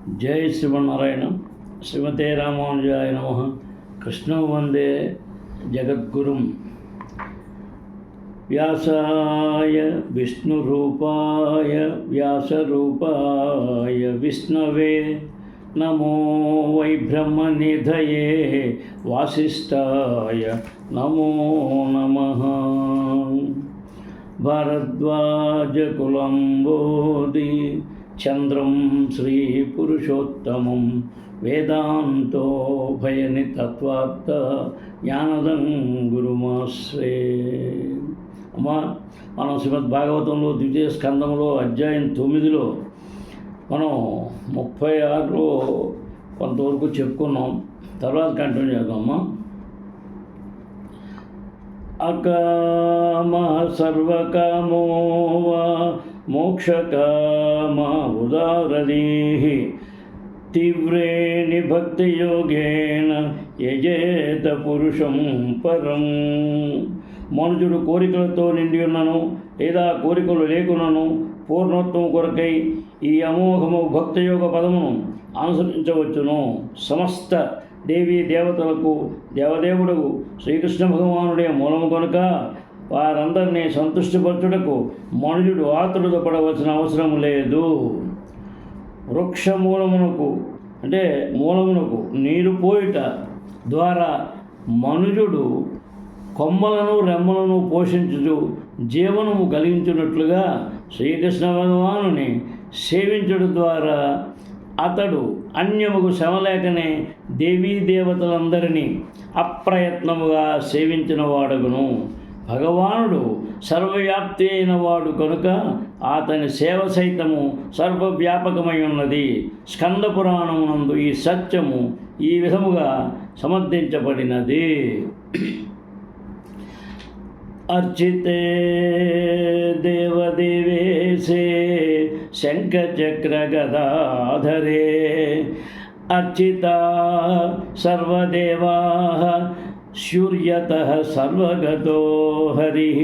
జై శ్రీమన్నారాయణ. శ్రీమతే రామానుజాయ నమః. కృష్ణం వందే జగద్గురుం. వ్యాసాయ విష్ణురూపాయ వ్యాసరూపాయ విష్ణవే నమో వై బ్రహ్మనిధయే వాసిష్ఠాయ నమో నమః. భారద్వాజకులంబోధి చంద్రం శ్రీపురుషోత్తమం వేదాంతో భయనితత్వాత్త జ్ఞానదం గురుమాశ్రే. అమ్మా, మనం శ్రీమద్ భాగవతంలో ద్వితీయ స్కందంలో అధ్యాయం 9లో మనం 36లో కొంతవరకు చెప్పుకున్నాం. తర్వాత కంటిన్యూ చేద్దామమ్మా. అకామ సర్వకామో వా మోక్షకామ ఉదారదీః తీవ్రేణి భక్తియోగేన యజేత పురుషం పరం. మనుషుడు కోరికలతో నిండి ఉన్నను లేదా కోరికలు లేకున్నను పూర్ణత్వం కొరకై ఈ అమోఘము భక్తియోగ పదమును అనుసరించవచ్చును. సమస్త దేవీ దేవతలకు దేవదేవుడు శ్రీకృష్ణ భగవానుడే మూలము కనుక వారందరినీ సంతృష్టిపరచుటకు మనుషుడు ఆతురత పడవలసిన అవసరం లేదు. వృక్షమూలమునకు అంటే మూలమునకు నీరు పోయుట ద్వారా మనుజుడు కొమ్మలను రెమ్మలను పోషించుచు జీవనము కలిగించున్నట్లుగా శ్రీకృష్ణ భగవానుని సేవించడం ద్వారా అతడు అన్యముకు శ్రమలేకనే దేవీ దేవతలందరినీ అప్రయత్నముగా సేవించిన వాడుగును. భగవానుడు సర్వవ్యాప్తి అయిన వాడు కనుక అతని సేవ సైతము సర్వవ్యాపకమై ఉన్నది. స్కంద పురాణమునందు ఈ సత్యము ఈ విధముగా సమర్థించబడినది. అర్చితే దేవదేవేశే శంఖచక్రగదాధరే అర్చితా సర్వదేవాః శూర్యతః సర్వగతో హరిః.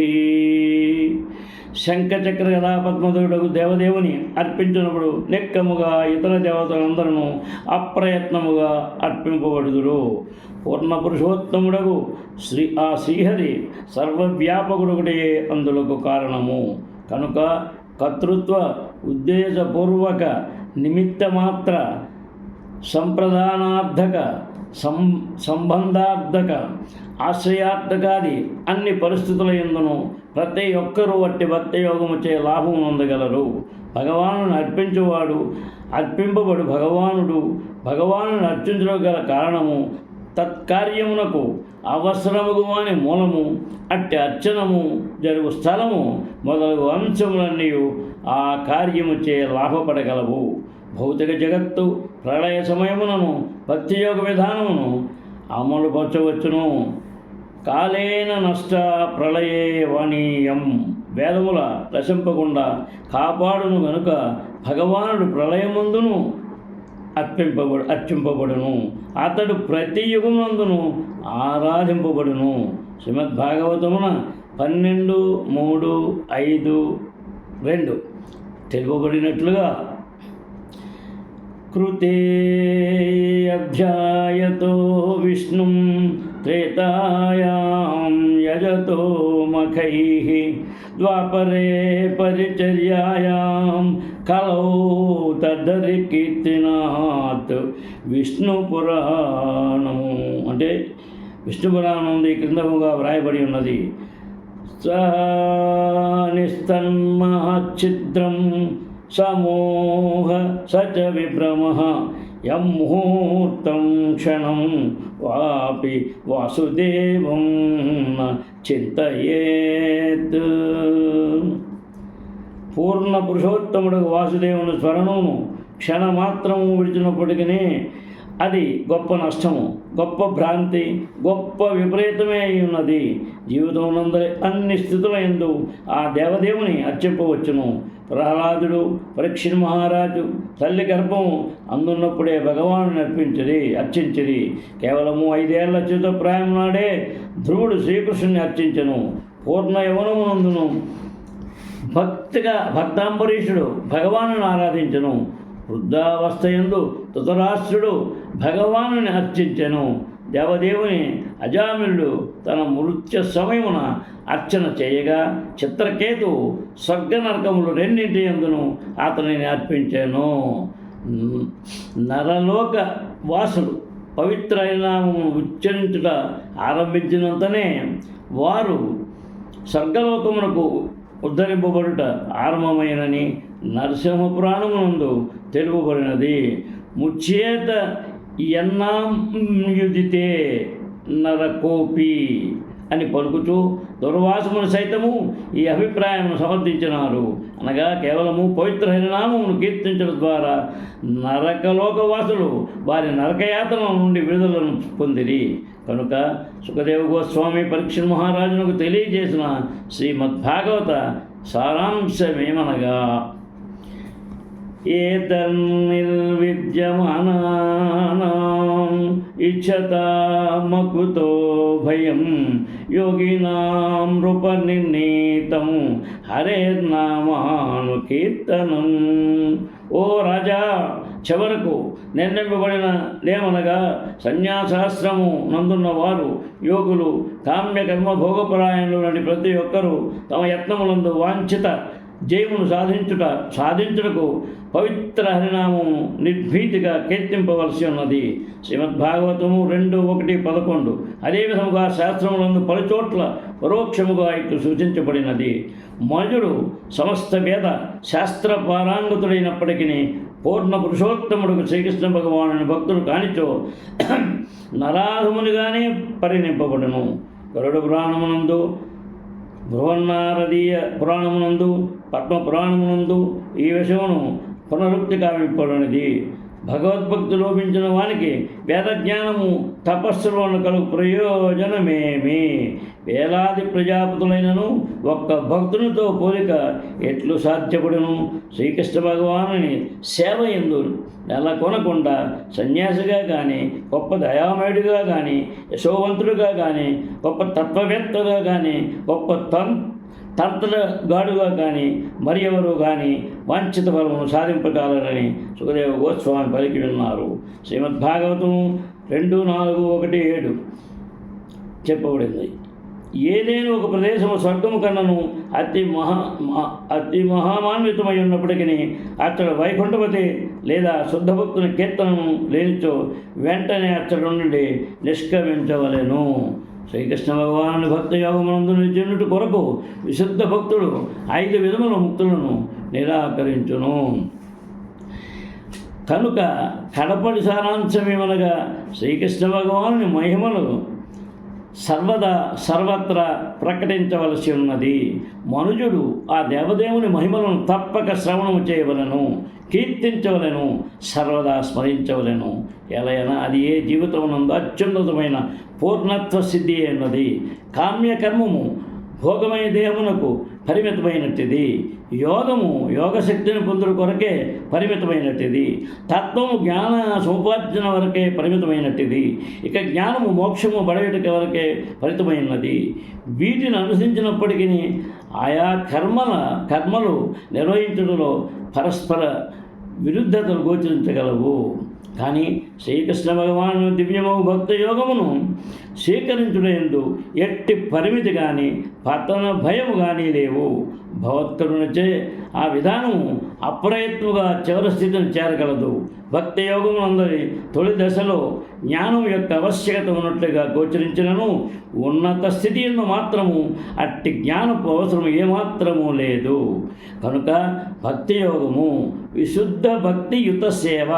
శంఖచక్ర గదా పద్మధరుడకు దేవదేవుని అర్పించినప్పుడు నెక్కముగా ఇతర దేవతలందరూ అప్రయత్నముగా అర్పింపబడుదురు. పూర్ణ పురుషోత్తముడకు శ్రీహరి సర్వవ్యాపకుడుగుడే అందులకు కారణము కనుక కర్తృత్వ ఉద్దేశపూర్వక నిమిత్తమాత్ర సంప్రదానార్థక సంబంధార్థక ఆశ్రయార్థకాది అన్ని పరిస్థితుల యందును ప్రతి ఒక్కరూ వట్టి భక్తియోగముచే లాభం పొందగలరు. భగవానుని అర్పించువాడు అర్పింపబడు భగవానుని అర్చించడం గల కారణము తత్కార్యమునకు అవసరముగు అని మూలము అట్టి అర్చనము జరుగు స్థలము మొదలగు అంశములన్నీ ఆ కార్యముచే లాభపడగలవు. భౌతిక జగత్తు ప్రళయ సమయమునను భక్తియోగ విధానమును అమలుపరచవచ్చును. కాలేన నష్ట ప్రళయే వాణీయం వేదముల రసింపకుండా కాపాడును గనుక భగవానుడు ప్రళయమందును అర్చింపబడును. అతడు ప్రతి యుగమందును ఆరాధింపబడును. శ్రీమద్భాగవతమున 12:3-5 తెలుపబడినట్లుగా కృతే అధ్యాయతో విష్ణుం త్రేతాయాం యజతో మఖైః ద్వాపరే పరిచర్యాయాం కలౌ తద్దరి కీర్తినాత్. విష్ణు పురాణము అంటే విష్ణు పురాణం ఈ క్రిందముగా వ్రాయబడి ఉన్నది. నిస్తన్మహచ్చిద్రం సమోహ సచ విభ్రమః యం ముహూర్తం క్షణం వాపి వాసుదేవం చింతయేత్. పూర్ణ పురుషోత్తముడు వాసుదేవుని స్మరణమును క్షణమాత్రము విడిచినప్పటికీ అది గొప్ప నష్టము, గొప్ప భ్రాంతి, గొప్ప విపరీతమే అయి ఉన్నది. జీవితమునందరి అన్ని స్థితుల యందు ఆ దేవదేవుని అర్చింపవచ్చును. ప్రహ్లాదుడు పరీక్షిత్ మహారాజు తల్లి గర్భము అందున్నప్పుడే భగవాను అర్చించిరి. కేవలము 5 ఏళ్ల చిత్తప్రాయం నాడే ధ్రువుడు శ్రీకృష్ణుని అర్చించెను. పూర్ణ యవనమునందును భక్తాంబరీషుడు భగవానుని ఆరాధించెను. వృద్ధావస్థయందు ధృతరాష్ట్రుడు భగవానుని అర్చించెను. దేవదేవుని అజామిలుడు తన మృత్యు సమయమున అర్చన చేయగా చిత్రకేతు స్వర్గ నరకములు రెండింటి యందును అతనిని అర్పించాను. నరలోక వాసులు పవిత్రైన ఉచ్చరించుట ఆరంభించినంతనే వారు స్వర్గలోకమునకు ఉద్ధరింపబడుట ఆరంభమైనని నరసింహ పురాణమునందు తెలుపబడినది. ముచ్చేత ఎన్నాయుదితే నరకోపి అని పలుకుతూ దుర్వాసమును సైతము ఈ అభిప్రాయమును సమర్థించినారు. అనగా కేవలము పవిత్ర హరినామమును కీర్తించడం ద్వారా నరకలోకవాసులు వారి నరకయాతన నుండి విడుదలను పొందిరి. కనుక సుఖదేవ గోస్వామి పరీక్ష మహారాజునకు తెలియజేసిన శ్రీమద్భాగవత సారాంశమేమనగా, ఏతన్నిర్విద్యమానానాం ఇచ్చతామకుతో భయం యోగినాం నృపనిర్ణీతం హరేర్నామాను కీర్తనం. ఓ రాజా, చివరకు నిర్ణయింపబడిన లేమనగా సన్యాసాశ్రము నందున్న వారు యోగులు కామ్యకర్మ భోగపరాయణులు అని ప్రతి ఒక్కరూ తమ యత్నములందు వాంఛిత జయమును సాధించుటకు పవిత్ర హరినామము నిర్భీతిగా కీర్తింపవలసి ఉన్నది. శ్రీమద్భాగవతము 2:1-11. అదేవిధముగా శాస్త్రములందు పలుచోట్ల పరోక్షముగా ఇట్లు సూచించబడినది. మనుజుడు సమస్త వేద శాస్త్ర పారాంగతుడైనప్పటికీ పూర్ణ పురుషోత్తముడు శ్రీకృష్ణ భగవానుని భక్తుడు కానిచో నరాధమునిగానే పరిణింపబడును. గరుడ పురాణమునందు, బృహన్నారదీయ పురాణమునందు, పద్మ పురాణమునందు ఈ విషయమును పునరుక్తి కావింపబడినది. భగవద్భక్తి లోపించిన వానికి వేదజ్ఞానము తపస్సులోను కలుగు ప్రయోజనమేమి? వేలాది ప్రజాపతులైనను ఒక్క భక్తునితో పోలిక ఎట్లు సాధ్యపడును? శ్రీకృష్ణ భగవానుని సేవ యందు నెలకొనకుండా సన్యాసిగా కానీ, గొప్ప దయామయుడిగా కానీ, యశోవంతుడిగా కానీ, గొప్ప తత్వవేత్తగా కానీ, గొప్ప తంత్రగాడుగా కానీ మరి ఎవరు కానీ వాంఛిత ఫలమును సాధింపగలరని సుఖదేవ గోస్వామి పలికి ఉన్నారు. శ్రీమద్భాగవతం 2:4-1-7 చెప్పబడింది. ఏదైనా ఒక ప్రదేశము స్వర్గము కన్నను అతి మహామాన్వితమై ఉన్నప్పటికీ అక్కడ వైకుంఠపతి లేదా శుద్ధ భక్తుని కీర్తనము లేనిచో వెంటనే అచ్చడి నుండి నిష్క్రమించవలెను. శ్రీకృష్ణ భగవాను భక్త యోగమునందు నిలిచినట్టు కొరకు విశుద్ధ భక్తుడు 5 విధముల ముక్తులను నిరాకరించును. కనుక కడపడి సారాంశమేమనగా శ్రీకృష్ణ భగవానుని మహిమలు సర్వత్రా ప్రకటించవలసి ఉన్నది. మనుజుడు ఆ దేవదేవుని మహిమలను తప్పక శ్రవణము చేయవలను, కీర్తించవలను, సర్వదా స్మరించవలను. ఎలైనా అది ఏ జీవితమునందు అత్యున్నతమైన పూర్ణత్వ సిద్ధి అన్నది. కామ్యకర్మము భోగమైన దేహమునకు పరిమితమైనట్టిది. యోగము యోగశక్తిని పొందుడు కొరకే పరిమితమైనట్టిది. తత్వము జ్ఞాన సముపార్జన వరకే పరిమితమైనట్టిది. ఇక జ్ఞానము మోక్షము బడగటిక వరకే పరిమితమైనది. వీటిని అనుసరించినప్పటికీ ఆయా కర్మలు నిర్వహించడంలో పరస్పర విరుద్ధతలు గోచరించగలవు. కానీ శ్రీకృష్ణ భగవాను దివ్యమగు భక్త యోగమును స్వీకరించుటయందు ఎట్టి పరిమితి కానీ పతన భయము కానీ లేవు. భగవత్కరునిచే ఆ విధానము అప్రయత్నముగా చివరి స్థితిని చేరగలదు. భక్తి యోగమునందరి తొలి దశలో జ్ఞానం యొక్క ఆవశ్యకత ఉన్నట్లుగా గోచరించినను ఉన్నత స్థితి ఎందు మాత్రము అట్టి జ్ఞానపు అవసరం ఏమాత్రము లేదు. కనుక భక్తి యోగము విశుద్ధ భక్తియుత సేవ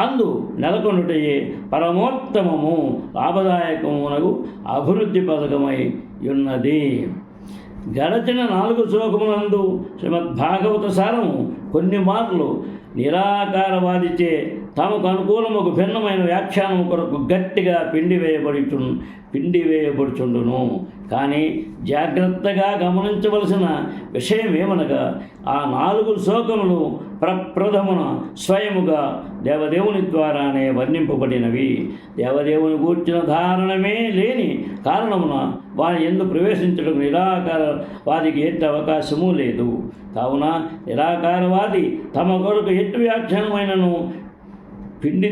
అందు నెలకొనుటయే పరమోత్తమము లాభదాయకమునకు అభివృద్ధి పథకమై ఉన్నది. గడచిన 4 శ్లోకములందు శ్రీమద్భాగవత సారము కొన్ని మార్లు నిరాకారవాదిచే తమకు అనుకూలముకు భిన్నమైన వ్యాఖ్యానము కొరకు గట్టిగా పిండివేయబడుచుండును. కానీ జాగ్రత్తగా గమనించవలసిన విషయమేమనగా ఆ 4 శ్లోకములు ప్రప్రథమున స్వయముగా దేవదేవుని ద్వారానే వర్ణింపబడినవి. దేవదేవుని గూర్చిన ధారణమే లేని కారణమున వారి యందు ప్రవేశించడం నిరాకారవాదికి ఎట్టి అవకాశము లేదు. కావున నిరాకారవాది తమ కొరకు ఎట్టి వ్యాఖ్యానమైనను పిండి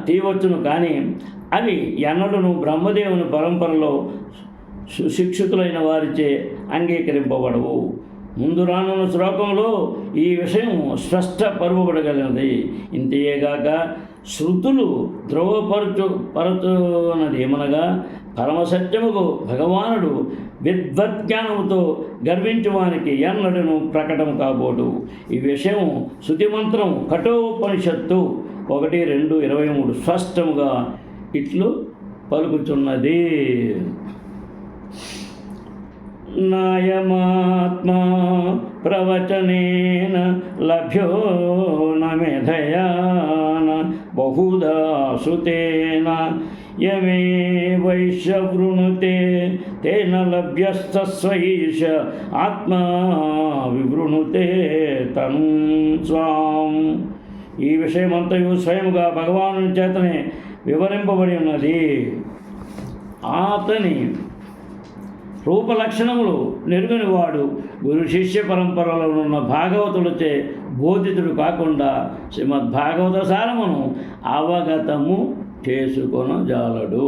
తీయవచ్చును, కానీ అవి ఎన్నడూను బ్రహ్మదేవుని పరంపరలో సుశిక్షితులైన వారిచే అంగీకరింపబడవు. ముందు రానున్న శ్లోకంలో ఈ విషయం స్పష్టపరచబడగలిగినది. ఇంతేగాక శృతులు పరచున్నది ఏమనగా పరమసత్యముకు భగవానుడు విద్వజ్ఞానముతో గర్వించువానికి ఎన్నడను ప్రకటన కాబోడు. ఈ విషయం శృతిమంత్రం కఠోపనిషత్తు 1:2-23 స్పష్టముగా ఇట్లు పలుకుతున్నది. నాయమాత్మా ప్రవచనేన లభ్యో నమెధయాన బహుదా శృతేన యమే వైశ్య వృణుతే తేన లభ్యస్తస్వైష ఆత్మా వివృణుతే తం స్వాం. ఈ విషయమంతయు స్వయముగా భగవాను చేతనే వివరింపబడి ఉన్నది. అతని రూపలక్షణములు నెరుగనివాడు గురు శిష్య పరంపరలో ఉన్న భాగవతులచే బోధితుడు కాకుండా శ్రీమద్భాగవత సారమును అవగతము చేసుకొనజాలడు.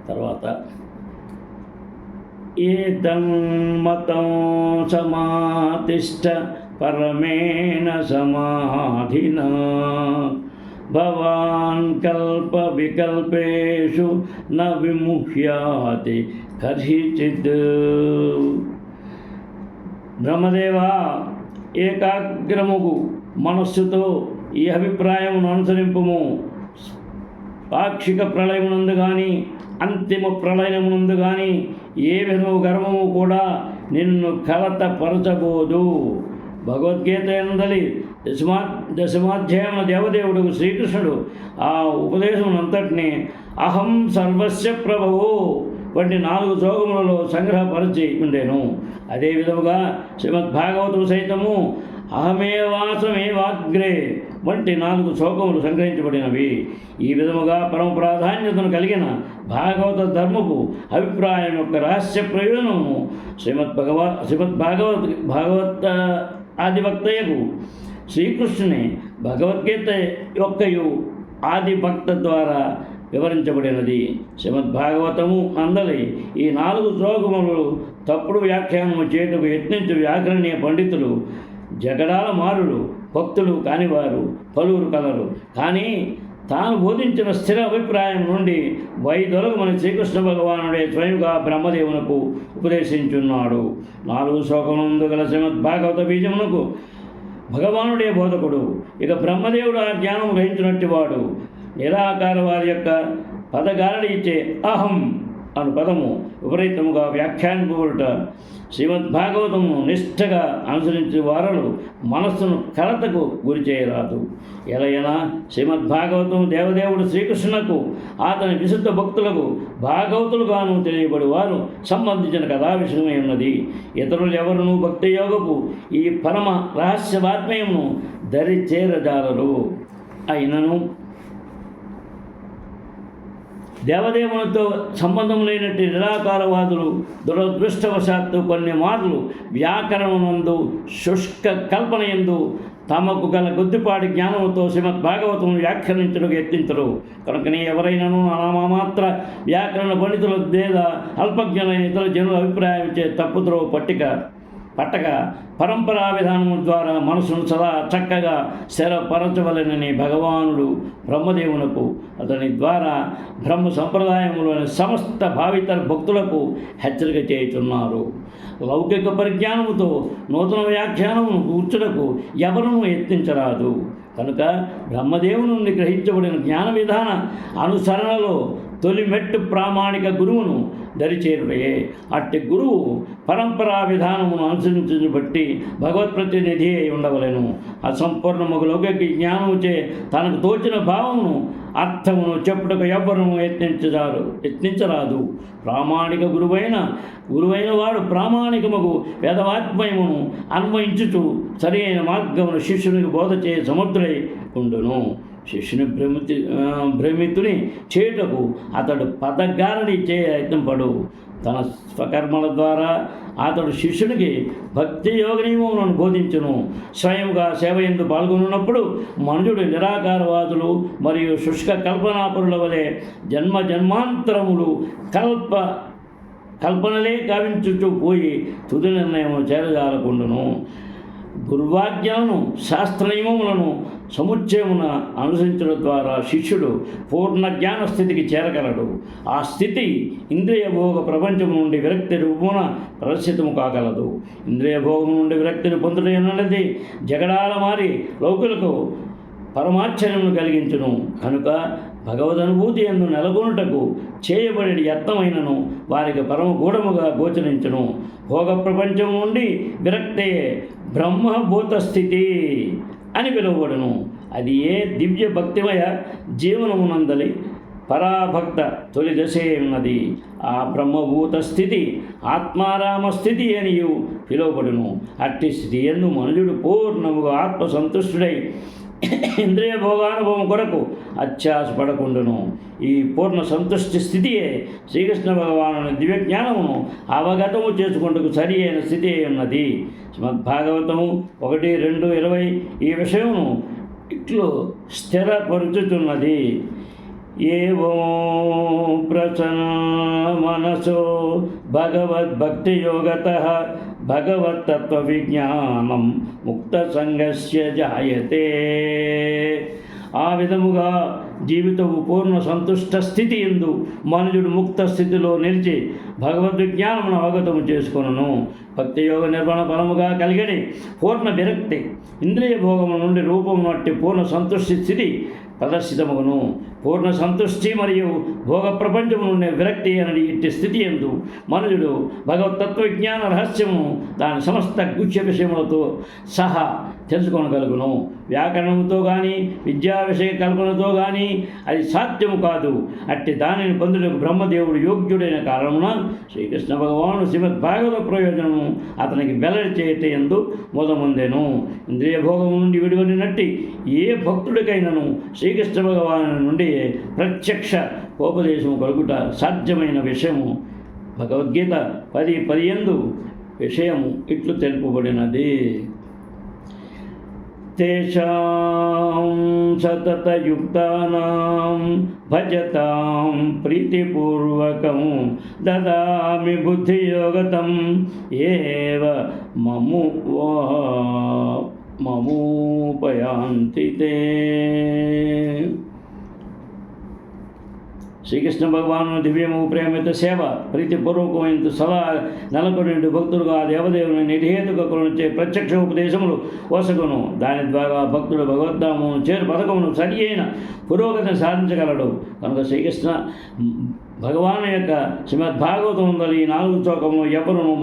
తర్వాత ఏతన్మతం సమాతిష్ట పరమేణ సమాధినా భవాన్ కల్ప వికల్పేషు న విముహ్యాతి కర్హిచిత్. బ్రహ్మదేవా, ఏకాగ్రముగు మనస్సుతో ఈ అభిప్రాయమును అనుసరింపుము. పాక్షిక ప్రళయమునందు కానీ అంతిమ ప్రళయమునందు కానీ ఏ విధము గర్వము కూడా నిన్ను కలతపరచబోదు. భగవద్గీత ఎందలి దశమాధ్యాయమున దేవదేవుడు శ్రీకృష్ణుడు ఆ ఉపదేశమునంతటినీ అహం సర్వస్య ప్రభువు వంటి 4 శ్లోకములలో సంగ్రహపరిచి ఉండేను. అదే విధముగా శ్రీమద్భాగవతుడు సైతము అహమేవాసమేవాగ్రే వంటి 4 శ్లోకములు సంగ్రహించబడినవి. ఈ విధముగా పరమ ప్రాధాన్యతను కలిగిన భాగవత ధర్మపు అభిప్రాయం యొక్క రహస్య ప్రయోజనము భాగవత ఆదిభక్తయకు శ్రీకృష్ణుని భగవద్గీత యొక్కయు ఆదిభక్త ద్వారా వివరించబడినది. శ్రీమద్భాగవతము అందలి ఈ 4 శ్లోకములు తప్పుడు వ్యాఖ్యానము చేయుటకు యత్నించు వ్యాకరణీయ పండితులు జగడాల మారులు భక్తులు కానివారు పలువురు కలరు. కానీ తాను బోధించిన స్థిర అభిప్రాయం నుండి వైదొలగమని శ్రీకృష్ణ భగవానుడే స్వయంగా బ్రహ్మదేవునకు ఉపదేశించున్నాడు. 4 శ్లోకములందు గల శ్రీమద్భాగవత బీజమునకు భగవానుడే బోధకుడు. ఇక బ్రహ్మదేవుడు ఆ జ్ఞానం గ్రహించినట్టు వాడు. నిరాకారవాది యొక్క పదగారడి ఇచ్చే అహం అను పదము విపరీతముగా వ్యాఖ్యానింపబడుట శ్రీమద్భాగవతము నిష్ఠగా అనుసరించే వారలు మనస్సును కలతకు గురి చేయరాదు. ఎలయనా శ్రీమద్భాగవతం దేవదేవుడు శ్రీకృష్ణునకు అతని విశుద్ధ భక్తులకు భాగవతులుగాను తెలియబడి వారు సంబంధించిన కథా విషయమై ఉన్నది. ఇతరులు ఎవరునూ భక్తి యోగపు ఈ పరమ రహస్యవాత్మయమును దరి చేరజాలరు. అయినను దేవదేవునితో సంబంధం లేనట్టు నిరాకారవాదులు దురదృష్టవశాత్తు కొన్ని మార్లు వ్యాకరణమునందు శుష్క కల్పనయందు తమకు గల కొద్దిపాటి జ్ఞానముతో శ్రీమద్భాగవతం వ్యాఖ్యానించడానికి యత్నించరు. కనుకనే ఎవరైనాను నామమాత్ర వ్యాకరణ పండితుల లేదా అల్పజ్ఞులైన ఇతర జనుల అభిప్రాయం ఇచ్చే తప్పుద్రో పట్టక పరంపరా విధానము ద్వారా మనసును సదా చక్కగా స్థిరపరచవలెనని భగవానుడు బ్రహ్మదేవునకు అతని ద్వారా బ్రహ్మ సంప్రదాయములోని సమస్త భావితర భక్తులకు హెచ్చరిక చేయుచున్నారు. లౌకిక పరిజ్ఞానముతో నూతన వ్యాఖ్యానమును కూర్చుటకు ఎవరునూ యత్నించరాదు. కనుక బ్రహ్మదేవుని నుండి గ్రహించబడిన జ్ఞాన విధాన అనుసరణలో తొలి మెట్టు ప్రామాణిక గురువును దరిచేరుడే. అట్టి గురువు పరంపరా విధానమును అనుసరించుని బట్టి భగవత్ప్రతినిధి అయి ఉండవలెను. అసంపూర్ణముగు లౌకిక జ్ఞానముచే తనకు తోచిన భావమును అర్థమును చెప్పుటకు ఎవ్వరూ యత్నించరాదు. ప్రామాణిక గురువైన వాడు ప్రామాణికముగు వేదవాత్మయమును అన్వయించుచు సరి అయిన మార్గమును శిష్యునికి బోధ చేయ సమర్థుడై ఉండును. శిష్యుని భ్రమితుని చేయుటకు అతడు పదగారని చేయ యత్నంపడు. తన స్వకర్మల ద్వారా అతడు శిష్యునికి భక్తి యోగ నియమములను బోధించును. స్వయంగా సేవ ఎందు పాల్గొన్నప్పుడు మనుజుడు నిరాకారవాదులు మరియు శుష్క కల్పనాపరుల వలె జన్మాంతరములు కల్పనలే కావించుచూ పోయి తుది నిర్ణయము చేరజాలకుండును. గురువాజ్ఞలను శాస్త్ర నియమములను సముచ్చయమున అనుసరించడం ద్వారా శిష్యుడు పూర్ణ జ్ఞాన స్థితికి చేరగలడు. ఆ స్థితి ఇంద్రియ భోగ ప్రపంచం నుండి విరక్తి రూపమున ప్రదర్శితము కాగలదు. ఇంద్రియ భోగం నుండి విరక్తిని పొందడం అన్నది జగడాల మారి లౌకులకు పరమాశ్చర్యమును కలిగించును. కనుక భగవదనుభూతి ఎందు నెలకొనుటకు చేయబడి యత్నమైనను వారికి పరమగూఢముగా గోచరించును. భోగ ప్రపంచం నుండి విరక్తే బ్రహ్మభూత స్థితి అని పిలువబడును. అది ఏ దివ్య భక్తిమయ జీవనమునందలి పరాభక్త తొలి దశే ఉన్నది. ఆ బ్రహ్మభూత స్థితి ఆత్మారామ స్థితి అనియు పిలువబడును. అట్టి స్థితి యందు మనుజుడు పూర్ణముగా ఆత్మసంతుష్టుడై ఇంద్రియ భోగానుభవం కొరకు అత్యాసపడకుండును. ఈ పూర్ణ సంతుష్టి స్థితియే శ్రీకృష్ణ భగవాను దివ్య జ్ఞానమును అవగతము చేసుకుంటకు సరి అయిన స్థితి ఉన్నది. శ్రీమద్భాగవతము 1:2-20 ఈ విషయమును ఇట్లు స్థిరపరుచుతున్నది. ఏవో ప్రసన్న మనసో భగవద్భక్తియోగతః భగవత్తత్వ విజ్ఞానం ముక్త సంగస్య జాయతే. ఆ విధముగా జీవితము పూర్ణ సంతుష్ట స్థితి ఎందు మనుజుడు ముక్త స్థితిలో నిలిచి భగవద్విజ్ఞానమును అవగతము చేసుకొనును. భక్తి యోగ నిర్వహణ ఫలముగా కలిగని పూర్ణ విరక్తి ఇంద్రియ భోగము నుండి రూపము అట్టి పూర్ణ సంతుష్టి స్థితి ప్రదర్శితమును. పూర్ణ సంతుష్టి మరియు భోగ ప్రపంచము నుండి విరక్తి అనేది ఇట్టి స్థితి ఎందు మనుజుడు భగవతత్వజ్ఞాన రహస్యము దాని సమస్త గుచ్ఛ విషయములతో సహా తెలుసుకోగలుగును. వ్యాకరణముతో కానీ విద్యా విషయ కల్పనతో కానీ అది సాధ్యము కాదు. అట్టి దానిని పొందుటకు బ్రహ్మదేవుడు యోగ్యుడైన కారణమున శ్రీకృష్ణ భగవానుడు శ్రీమద్భాగవత ప్రయోజనము అతనికి వెల్లడి చేయటందు మొదముందెను. ఇంద్రియ భోగము నుండి విడువడినట్టి ఏ భక్తుడికైనను శ్రీకృష్ణ భగవాను నుండి ప్రత్యక్ష ఉపదేశము కలుగుట సాధ్యమైన విషయము. భగవద్గీత 10:10 విషయము ఇట్లు తెలుపబడినది. తేషాం సతతయుక్తానాం భజతాం ప్రీతిపూర్వకం దదామి బుద్ధియోగతం ఏవ మమూపయాంతి తే. శ్రీకృష్ణ భగవాను దివ్యము ప్రేమిత సేవ ప్రీతిపూర్వకమైన సలహా నెలకొని భక్తులుగా దేవదేవుని నిర్హేతుక కరుణించే ప్రత్యక్ష ఉపదేశములు వసగును. దాని ద్వారా భక్తుడు భగవద్ధామమును చేరు పథకమును సరి అయిన పురోగతిని సాధించగలడు. కనుక శ్రీకృష్ణ భగవాను యొక్క శ్రీమద్భాగవతం ఈ 4 శ్లోకమును ఎవరును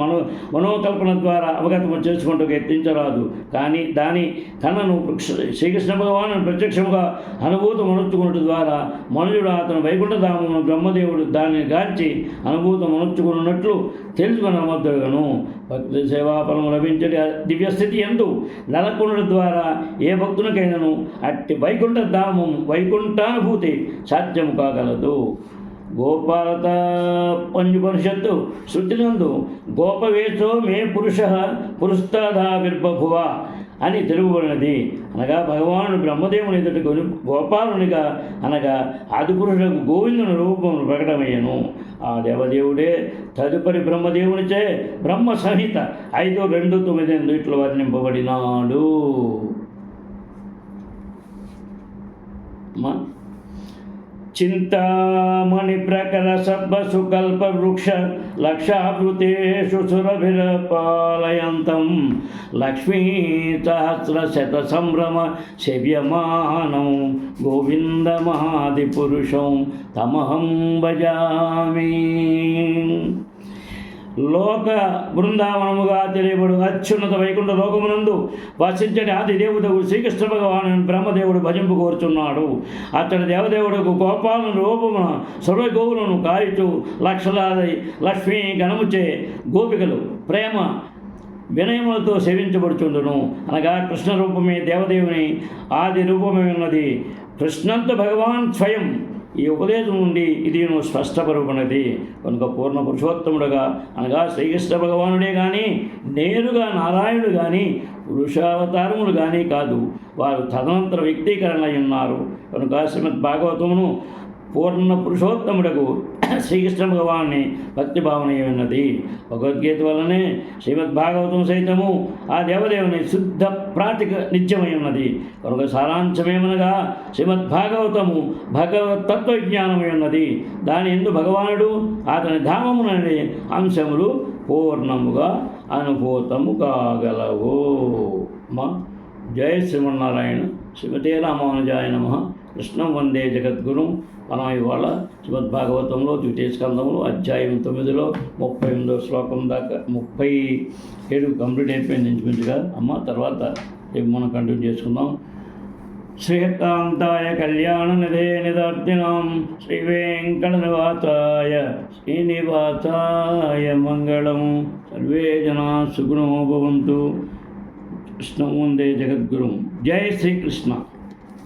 మనోకల్పన ద్వారా అవగతము చేసుకుంటూ యత్నించరాదు. కానీ తనను శ్రీకృష్ణ భగవాను ప్రత్యక్షముగా అనుభూతం అనుచుకున్నట్టు ద్వారా మనుజుడు అతను వైకుంఠధామమును బ్రహ్మదేవుడు దానిని గాంచి అనుభూతం అనుచుకున్నట్లు తెలుసుకుని అమర్దగను. భక్తి సేవాఫలము లభించే దివ్యస్థితి ఎందు నెలకొనడం ద్వారా ఏ భక్తునికైనను అట్టి వైకుంఠానుభూతి సాధ్యము కాగలదు. గోపాలత పంజుపనిషత్తు శృతినందు గోపవేశో మే పురుస్తాదావిర్బభువ అని తెలుపబడినది. అనగా భగవానుడు బ్రహ్మదేవుని ఎదుట గోపాలునిగా అనగా ఆదిపురుషులకు గోవిందుని రూపమును ప్రకటమయ్యను. ఆ దేవదేవుడే తదుపరి బ్రహ్మదేవునిచే బ్రహ్మ సంహిత 5:2-9 ఇట్లు వర్ణింపబడినాడు. చింతామణి ప్రకర సర్వసుకల్ప వృక్ష లక్షావృతేషు సురభిరపాలయంతం లక్ష్మీ సహస్ర శత సంభ్రమ సేవ్యమానం గోవిందమాది పురుషం తమహం భజామి. లోక బృందావనముగా తెలియబడు అత్యున్నత వైకుంఠ లోకమునందు వసించని ఆది దేవతకు శ్రీకృష్ణ భగవాను బ్రహ్మదేవుడు భజింపు కోరుచున్నాడు. అతడి దేవదేవుడుకు గోపాలను రూపమున సర్వగోవులను కాయుచు లక్షలాది లక్ష్మీ గణముచే గోపికలు ప్రేమ వినయములతో సేవించబడుచుండును. అనగా కృష్ణ రూపమే దేవదేవుని ఆది రూపమే ఉన్నది. కృష్ణంత భగవాన్ స్వయం ఈ ఉపదేశం నుండి ఇది స్పష్టపరుకున్నది. కనుక పూర్ణ పురుషోత్తముడుగా అనగా శ్రీకృష్ణ భగవానుడే కానీ నేరుగా నారాయణుడు కానీ పురుషావతారములు కానీ కాదు, వారు తదనంతర వ్యక్తీకరణ అయి ఉన్నారు. కనుక శ్రీమద్ భాగవతమును పూర్ణ పురుషోత్తముడకు శ్రీకృష్ణ భగవాన్ని భక్తిభావనీయ ఉన్నది. భగవద్గీత వల్లనే శ్రీమద్ భాగవతం సైతము ఆ దేవదేవుని శుద్ధ ప్రాతిక నిత్యమై ఉన్నది. కనుక సారాంశమేమనగా శ్రీమద్ భాగవతము భగవత్ తత్వజ్ఞానమై ఉన్నది. దాని ఎందు భగవానుడు అతని ధామమునని అంశములు పూర్ణముగా అనుభూతము కాగలవు. మా జయ శ్రీమన్నారాయణ. శ్రీమతే రామానుజాయ నమః. కృష్ణం వందే జగద్గురు. మనం ఇవాళ శ్రీమద్భాగవతంలో ద్వితీయ స్కంధంలో అధ్యాయం 9లో 38వ శ్లోకం దాకా 37 కంప్లీట్ అయిపోయింది ఇంచుమించుగా. అమ్మ తర్వాత రేపు మనం కంటిన్యూ చేసుకుందాం. శ్రీకాంతాయ కళ్యాణ నిధే నిదార్థినాం శ్రీ వెంకటనివాసాయ శ్రీనివాసాయ మంగళం. సర్వే జనా సుఖినో భవంతు. కృష్ణం వందే జగద్గురు. జై శ్రీకృష్ణ.